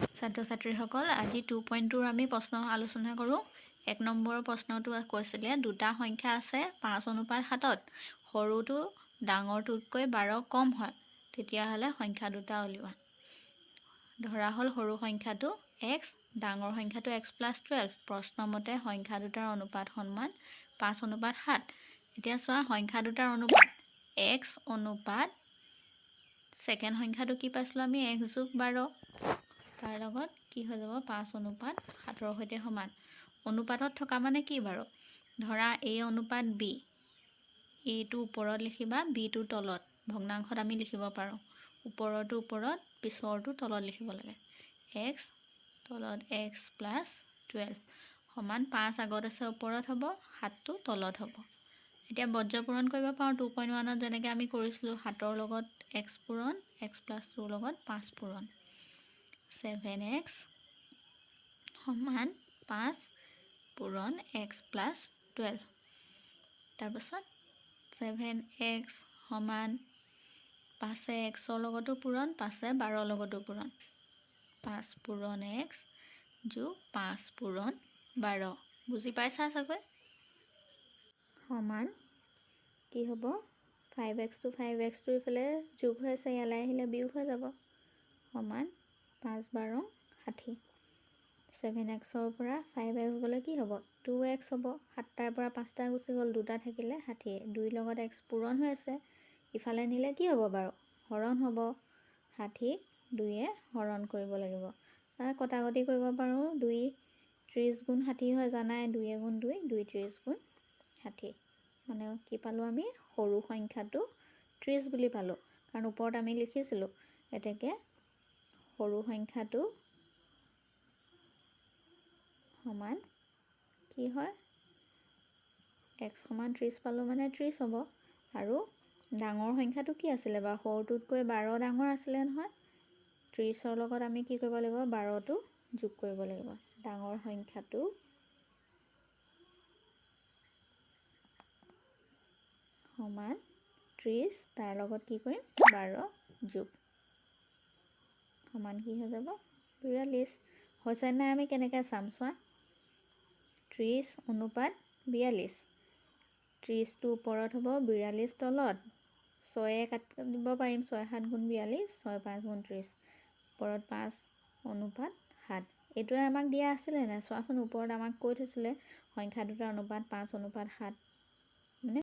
ছাত্ৰ ছাত্ৰীসকল, আজি 2.2ৰ আমি প্ৰশ্ন আলোচনা কৰোঁ। 1 নম্বৰৰ প্ৰশ্নটো কৈছিলে দুটা সংখ্যা আছে 5:7, সৰুটো ডাঙৰটোতকৈ 12 কম হয়, তেতিয়াহ'লে সংখ্যা দুটা উলিওৱা। ধৰা হ'ল সৰু সংখ্যাটো x, ডাঙৰ সংখ্যাটো x + 12। প্ৰশ্নমতে সংখ্যা দুটাৰ অনুপাত সমান 5:7। এতিয়া চোৱা সংখ্যা দুটাৰ অনুপাত x অনুপাত ছেকেণ্ড সংখ্যাটো কি পাইছিলোঁ আমি x + 12, তাৰ লগত কি হৈ যাব 5:7ৰ সৈতে সমান। অনুপাতত থকা মানে কি বাৰু? ধৰা a অনুপাত b, aটো ওপৰত লিখিবা, bটো তলত। ভগ্নাংশত আমি লিখিব পাৰোঁ ওপৰৰটো ওপৰত, পিছৰটো তলত লিখিব লাগে। x তলত x + 12 সমান 5 আগত আছে ওপৰত হ'ব, 7টো তলত হ'ব। এতিয়া বজ্ৰ পূৰণ কৰিব পাৰোঁ 2.1ত যেনেকৈ আমি কৰিছিলোঁ, 7ৰ লগত x পূৰণ, x + 2ৰ লগত 5 পূৰণ। 7x সমান 5 পূৰণ x + 12। তাৰপাছত 7x সমান 5 xৰ লগতো পূৰণ, 5 12ৰ লগতো পূৰণ। 5 পূৰণ x যোগ 5 পূৰণ 12। বুজি পাইছা চাগৈ? সমান কি হ'ব 5x, 5x ইফালে যোগ হৈ আছে, ইয়ালৈ আহিলে বিয়োগ হৈ যাব। সমান 5 12 60। 7xৰ পৰা 5x গ'লে কি হ'ব 2x হ'ব। 7টাৰ পৰা 5টা গুচি গ'ল, 2টা থাকিলে 60। 2ৰ লগত x পূৰণ হৈ আছে, ইফালে নিলে কি হ'ব বাৰু? হৰণ হ'ব। 60 2য়ে হৰণ কৰিব লাগিব। কটাকটি কৰিব পাৰোঁ। 2 30 গুণ 60 হয় জানাই, 2 গুণ 2 2 30 গুণ 60। মানে কি পালোঁ আমি? সৰু সংখ্যাটো 30 বুলি পালোঁ, কাৰণ ওপৰত আমি লিখিছিলোঁ। এতেকে সৰু সংখ্যাটো সমান কি হয়? x সমান 30 পালোঁ মানে 30 হ'ব। আৰু ডাঙৰ সংখ্যাটো কি আছিলে বাৰু? সৰুটোতকৈ 12 ডাঙৰ আছিলে নহয়। 30ৰ লগত আমি কি কৰিব লাগিব? 12টো যোগ কৰিব লাগিব। ডাঙৰ সংখ্যাটো সমান 30, তাৰ লগত কি কৰিম? 12 যোগ সমান কি হৈ যাব? 42। হৈছে নাই আমি কেনেকৈ চাম চোৱা। 30 অনুপাত 42। 30টো ওপৰত হ'ব, 42 তলত। 6 কাটিব পাৰিম, 6 7 গুণ 42, 6 5 গুণ 30। ওপৰত 5 অনুপাত 7। এইটোৱে আমাক দিয়া আছিলে নাই? চোৱাচোন, ওপৰত আমাক কৈ থৈছিলে সংখ্যা দুটাৰ অনুপাত 5:7।